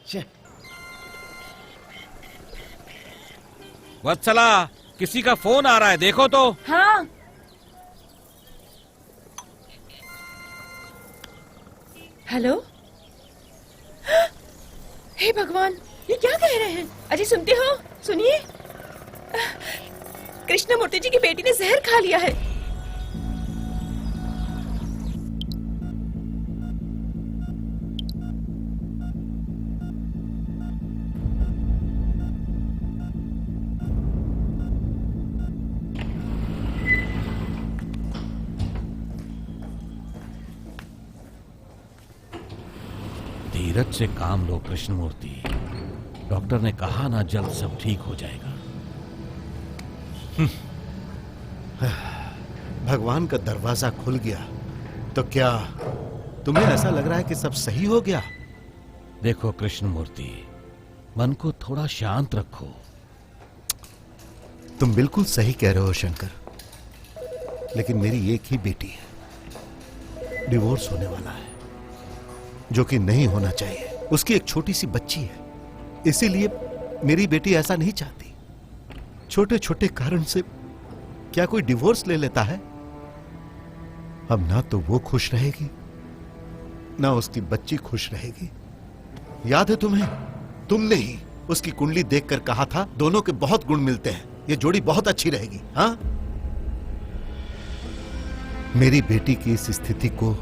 छे। वत्सला, किसी का फोन आ रहा है, देखो तो। हाँ। हेलो। हे भगवान, ये क्या कह रहे हैं? अजी सुनते हो? सुनिए, कृष्णमूर्ति जी की बेटी ने जहर खा लिया है। धीरज से काम लो कृष्णमूर्ति। डॉक्टर ने कहा ना, जल्द सब ठीक हो जाएगा। भगवान का दरवाजा खुल गया तो क्या तुम्हें ऐसा लग रहा है कि सब सही हो गया? देखो कृष्णमूर्ति, मन को थोड़ा शांत रखो। तुम बिल्कुल सही कह रहे हो शंकर, लेकिन मेरी एक ही बेटी है, डिवोर्स होने वाला है, जो कि नहीं होना चाहिए। उसकी एक छोटी सी बच्ची है, इसीलिए मेरी बेटी ऐसा नहीं चाहती। छोटे छोटे कारण से क्या कोई डिवोर्स ले लेता है? अब ना तो वो खुश रहेगी, ना उसकी बच्ची खुश रहेगी। याद है तुम्हें, तुमने ही उसकी कुंडली देखकर कहा था दोनों के बहुत गुण मिलते हैं, ये जोड़ी बहुत अच्छी रहेगी। हाँ, मेरी बेटी की इस स्थिति को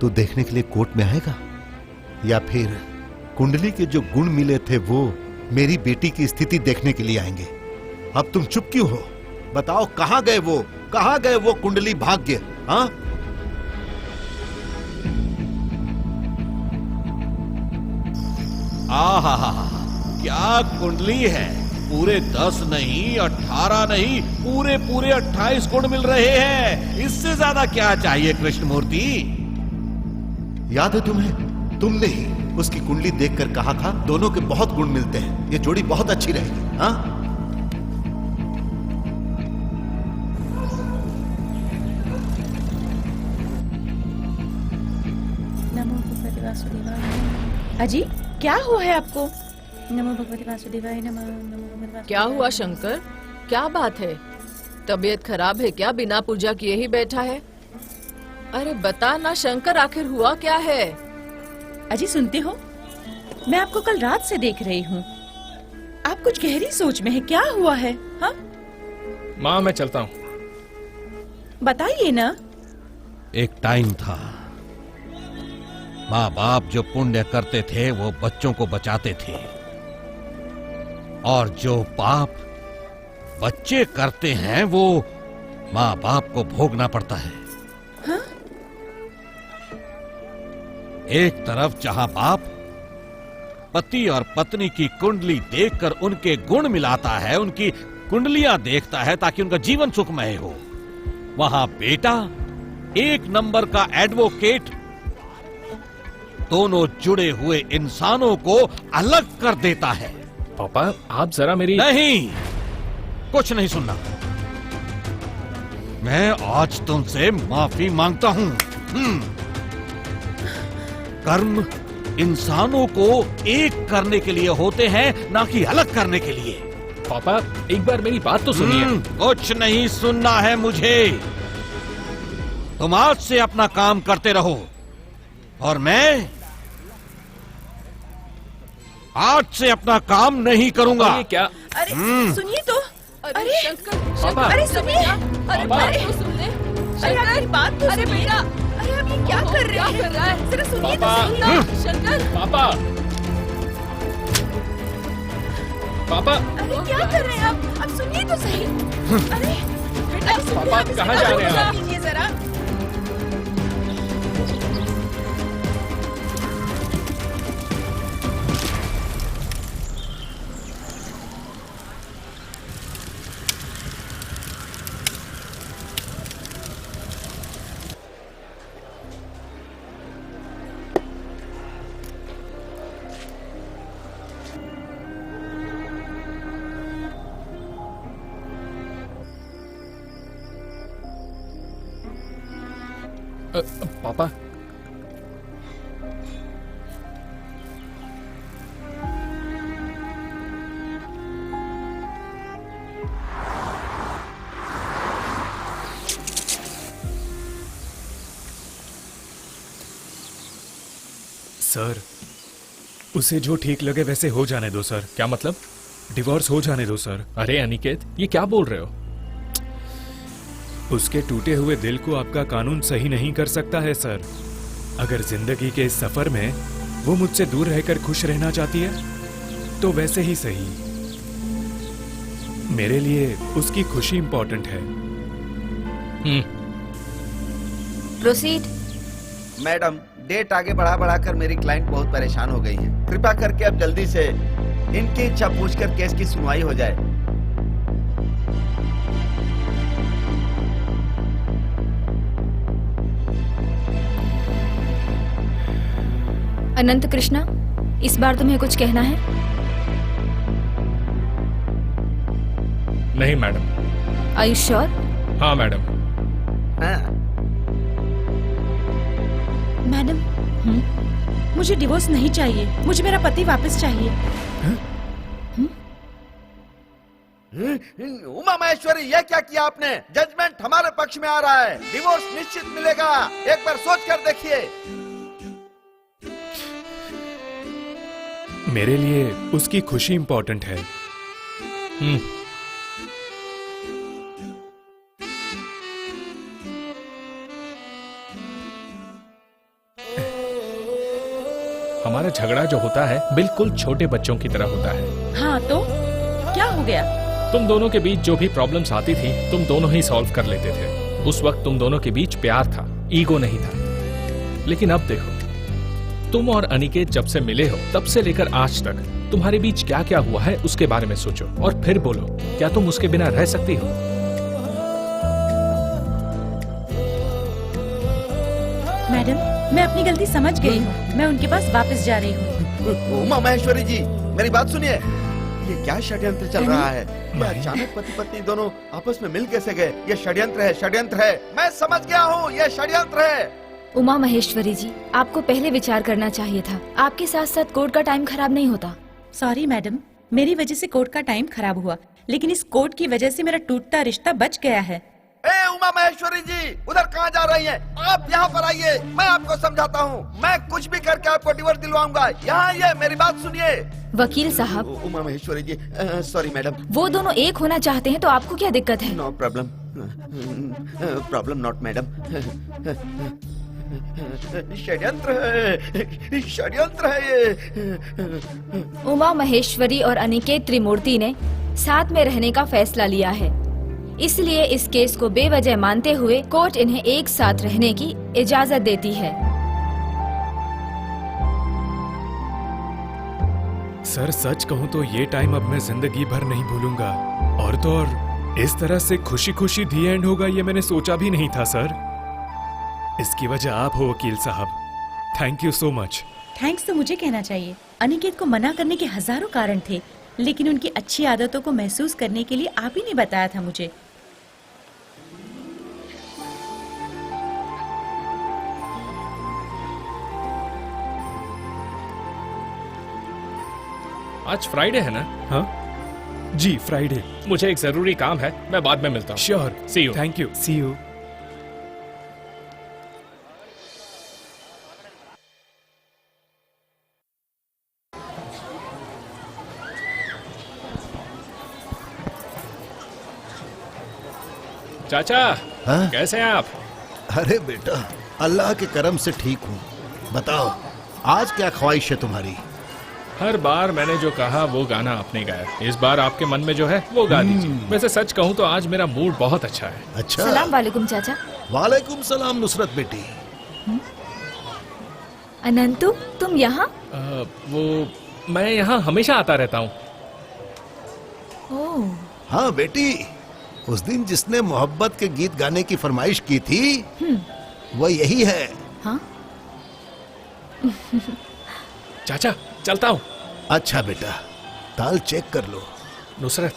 तू देखने के लिए कोर्ट में आएगा, या फिर कुंडली के जो गुण मिले थे वो मेरी बेटी की स्थिति देखने के लिए आएंगे? अब तुम चुप क्यों हो? बताओ, कहां गए वो, कहां गए वो कुंडली भाग्य? हाँ, आहा, क्या कुंडली है। पूरे 10 नहीं, 18 नहीं, पूरे 28 गुण मिल रहे हैं। इससे ज्यादा क्या चाहिए कृष्णमूर्ति? याद है तुम्हें, तुमने ही उसकी कुंडली देखकर कहा था दोनों के बहुत गुण मिलते हैं, ये जोड़ी बहुत अच्छी रहेगी। हाँ, अजी क्या हुआ है आपको? नमो भगवते वासुदेवाय नमः। नमो भगवते वासुदेवाय। क्या हुआ शंकर? क्या बात है? तबीयत खराब है क्या? बिना पूजा किए ही बैठा है? अरे बता ना शंकर, आखिर हुआ क्या है? अजी सुनते हो, मैं आपको कल रात से देख रही हूँ, आप कुछ गहरी सोच में है। क्या हुआ है? हाँ माँ, मैं चलता हूँ। बताइए ना। एक टाइम था, माँ बाप जो पुण्य करते थे वो बच्चों को बचाते थे, और जो पाप बच्चे करते हैं वो माँ बाप को भोगना पड़ता है। हाँ? एक तरफ जहां बाप पति और पत्नी की कुंडली देखकर उनके गुण मिलाता है, उनकी कुंडलियां देखता है ताकि उनका जीवन सुखमय हो, वहां बेटा एक नंबर का एडवोकेट दोनों जुड़े हुए इंसानों को अलग कर देता है। पापा, आप जरा मेरी... नहीं, कुछ नहीं सुनना। मैं आज तुमसे माफी मांगता हूं। कर्म इंसानों को एक करने के लिए होते हैं, ना कि अलग करने के लिए। पापा, एक बार मेरी बात तो सुनिए। कुछ नहीं सुनना है मुझे। तुम आज से अपना काम करते रहो, और मैं आज से अपना काम नहीं करूंगा। ये क्या? अरे सुनिए तो। अरे शंकर, पापा। अरे सुनिए। अरे बात तो सुन ले। अरे आप मेरी बात तो अरे सुनिए। बेटा, अरे आप ये क्या कर रहे हैं? कर रहा है? जरा सुनिए तो पापा। सही ना। शंकर, पापा, पापा, अरे क्या कर रहे हैं आप सुनिए तो सही। अरे बेटा, पापा, कहाँ जा रहे हैं आप? कीजिए जरा। पापा, सर, उसे जो ठीक लगे वैसे हो जाने दो सर। क्या मतलब? डिवोर्स हो जाने दो सर। अरे अनिकेत, ये क्या बोल रहे हो? उसके टूटे हुए दिल को आपका कानून सही नहीं कर सकता है सर। अगर जिंदगी के इस सफर में वो मुझसे दूर रहकर खुश रहना चाहती है तो वैसे ही सही। मेरे लिए उसकी खुशी इंपॉर्टेंट है। प्रोसीड। मैडम, डेट आगे बढ़ा कर मेरी क्लाइंट बहुत परेशान हो गई है। कृपया करके अब जल्दी से इनकी इच्छा पूछकर केस की सुनवाई हो जाए। अनंत कृष्णा, इस बार तुम्हें कुछ कहना है? नहीं मैडम। Are you sure? हाँ मैडम। हाँ। मैडम, मुझे डिवोर्स नहीं चाहिए। मुझे मेरा पति वापस चाहिए। उमा महेश्वरी, ये क्या किया आपने? जजमेंट हमारे पक्ष में आ रहा है। डिवोर्स निश्चित मिलेगा। एक बार सोच कर देखिए। मेरे लिए उसकी खुशी इंपॉर्टेंट है। हमारा झगड़ा जो होता है बिल्कुल छोटे बच्चों की तरह होता है। हाँ तो क्या हो गया? तुम दोनों के बीच जो भी प्रॉब्लम्स आती थी तुम दोनों ही सॉल्व कर लेते थे। उस वक्त तुम दोनों के बीच प्यार था, ईगो नहीं था। लेकिन अब देखो, तुम और अनिकेत जब से मिले हो तब से लेकर आज तक तुम्हारे बीच क्या क्या हुआ है उसके बारे में सोचो और फिर बोलो, क्या तुम उसके बिना रह सकती हो? मैडम, मैं अपनी गलती समझ गई हूँ। मैं उनके पास वापस जा रही हूँ। उमा महेश्वरी जी, मेरी बात सुनिए। ये क्या षड्यंत्र चल रहा है? ये अचानक पति पत्नी दोनों आपस में मिल कैसे गए? ये षड्यंत्र है, षड्यंत्र है। मैं समझ गया हूँ, ये षड्यंत्र है। उमा महेश्वरी जी, आपको पहले विचार करना चाहिए था। आपके साथ साथ कोर्ट का टाइम खराब नहीं होता। सॉरी मैडम, मेरी वजह से कोर्ट का टाइम खराब हुआ, लेकिन इस कोर्ट की वजह से मेरा टूटता रिश्ता बच गया है। ए उमा महेश्वरी जी, उधर कहाँ जा रही हैं? आप यहाँ पर आइए, मैं आपको समझाता हूँ। मैं कुछ भी करके आपको डिवोर्स दिलवाऊंगा। यहाँ आइए, मेरी बात सुनिए। वकील साहब। उमा महेश्वरी जी, सॉरी मैडम। वो दोनों एक होना चाहते हैं तो आपको क्या दिक्कत है? No problem. Problem not madam. षड्यंत्र है, षड्यंत्र है ये। उमा महेश्वरी और अनिकेत त्रिमूर्ति ने साथ में रहने का फैसला लिया है, इसलिए इस केस को बेवजह मानते हुए कोर्ट इन्हें एक साथ रहने की इजाजत देती है। सर, सच कहूं तो ये टाइम अब मैं जिंदगी भर नहीं भूलूंगा। और तो और इस तरह से खुशी खुशी दी एंड होगा ये मैंने सोचा भी नहीं था सर। इसकी वजह आप हो वकील साहब। Thank you so much. Thanks तो मुझे कहना चाहिए। अनिकेत को मना करने के हजारों कारण थे, लेकिन उनकी अच्छी आदतों को महसूस करने के लिए आप ही ने बताया था मुझे। आज फ्राइडे है ना? हाँ जी, फ्राइडे। मुझे एक जरूरी काम है, मैं बाद में मिलता हूँ। Sure. See you. Thank you. See you. चाचा, हाँ? कैसे हैं आप? अरे बेटा, अल्लाह के करम से ठीक हूँ। बताओ, आज क्या ख्वाहिश है तुम्हारी? हर बार मैंने जो कहा वो गाना आपने गाया। इस बार आपके मन में जो है वो गा दीजिए। वैसे सच कहूँ तो आज मेरा मूड बहुत अच्छा है। अच्छा। सलाम वालेकुम चाचा। वालेकुम सलाम नुसरत बेटी। अनंतु, तुम यहाँ? वो मैं यहाँ हमेशा आता रहता हूँ। ओह। हाँ बेटी, उस दिन जिसने मोहब्बत के गीत गाने की फरमाइश की थी वो यही है। हाँ? चाचा, चलता हूँ। अच्छा बेटा, ताल चेक कर लो। नुसरत,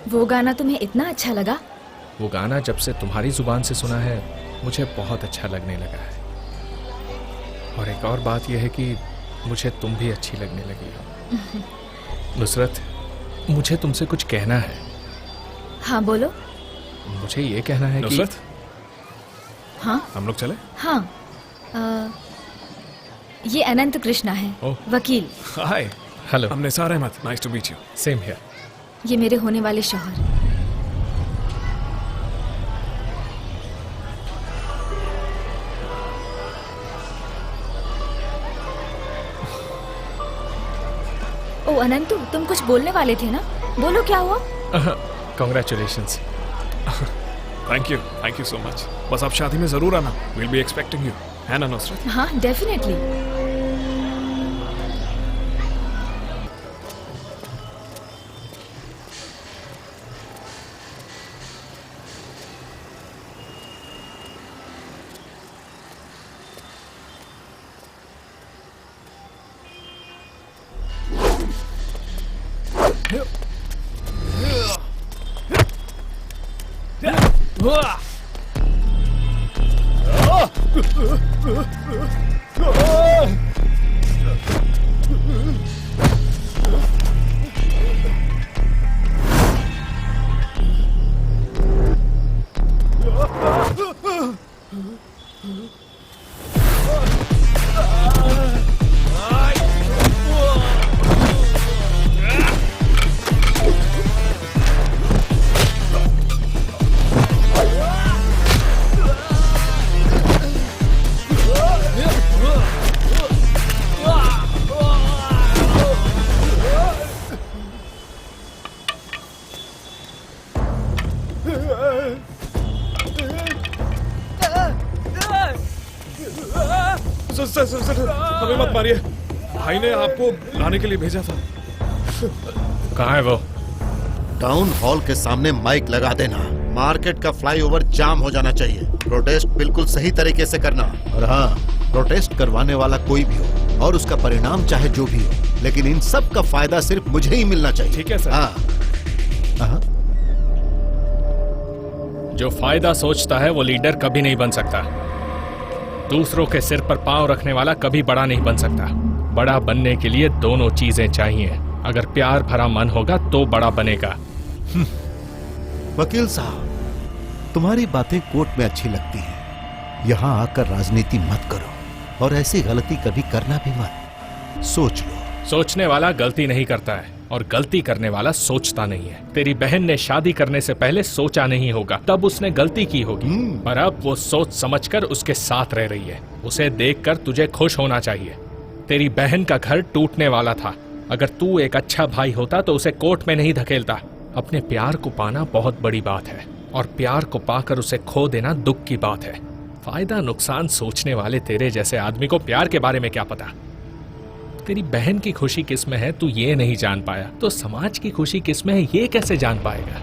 वो गाना तुम्हें इतना अच्छा लगा? वो गाना जब से तुम्हारी जुबान से सुना है मुझे बहुत अच्छा लगने लगा है। और एक और बात यह है कि मुझे तुम भी अच्छी लगने लगी हो। नुसरत, मुझे तुमसे कुछ कहना है। हाँ बोलो। मुझे ये कहना है नुसरत, हाँ हम लोग चले? हाँ। ये अनंत कृष्णा है, ओह। वकील। Hi, hello. I'm Nisar Ahmed, nice to meet you. Same here. ये मेरे होने वाले शौहर। ओ अनंतु, तुम कुछ बोलने वाले थे ना? बोलो, क्या हुआ? Congratulations. Thank you so much. बस आप शादी में जरूर आना, विल बी एक्सपेक्टिंग यू, है ना नुसरत? हाँ, डेफिनेटली। सर, हमें मत मारिए। भाई ने आपको लाने के लिए भेजा था। कहाँ है वो? टाउन हॉल के सामने माइक लगा देना। मार्केट का फ्लाईओवर जाम हो जाना चाहिए। प्रोटेस्ट बिल्कुल सही तरीके से करना। और हाँ, प्रोटेस्ट करवाने वाला कोई भी हो और उसका परिणाम चाहे जो भी हो, लेकिन इन सब का फायदा सिर्फ मुझे ही मिलना चाहिए। ठीक है सर। हाँ। हाँ। जो फायदा सोचता है वो लीडर कभी नहीं बन सकता। दूसरों के सिर पर पांव रखने वाला कभी बड़ा नहीं बन सकता। बड़ा बनने के लिए दोनों चीजें चाहिए। अगर प्यार भरा मन होगा तो बड़ा बनेगा। वकील साहब, तुम्हारी बातें कोर्ट में अच्छी लगती हैं। यहाँ आकर राजनीति मत करो और ऐसी गलती कभी करना भी मत। सोच लो। सोचने वाला गलती नहीं करता है और गलती करने वाला सोचता नहीं है। तेरी बहन ने शादी करने से पहले सोचा नहीं होगा, तब उसने गलती की होगी। पर अब वो सोच समझकर उसके साथ रह रही है। उसे देखकर तुझे खुश होना चाहिए। तेरी बहन का घर टूटने वाला था। अगर तू एक अच्छा भाई होता तो उसे कोर्ट में नहीं धकेलता। अपने प्यार को पाना बहुत बड़ी बात है और प्यार को पाकर उसे खो देना दुख की बात है। फायदा नुकसान सोचने वाले तेरे जैसे आदमी को प्यार के बारे में क्या पता। तेरी बहन की खुशी किस में है तू ये नहीं जान पाया, तो समाज की खुशी किस में है ये कैसे जान पाएगा।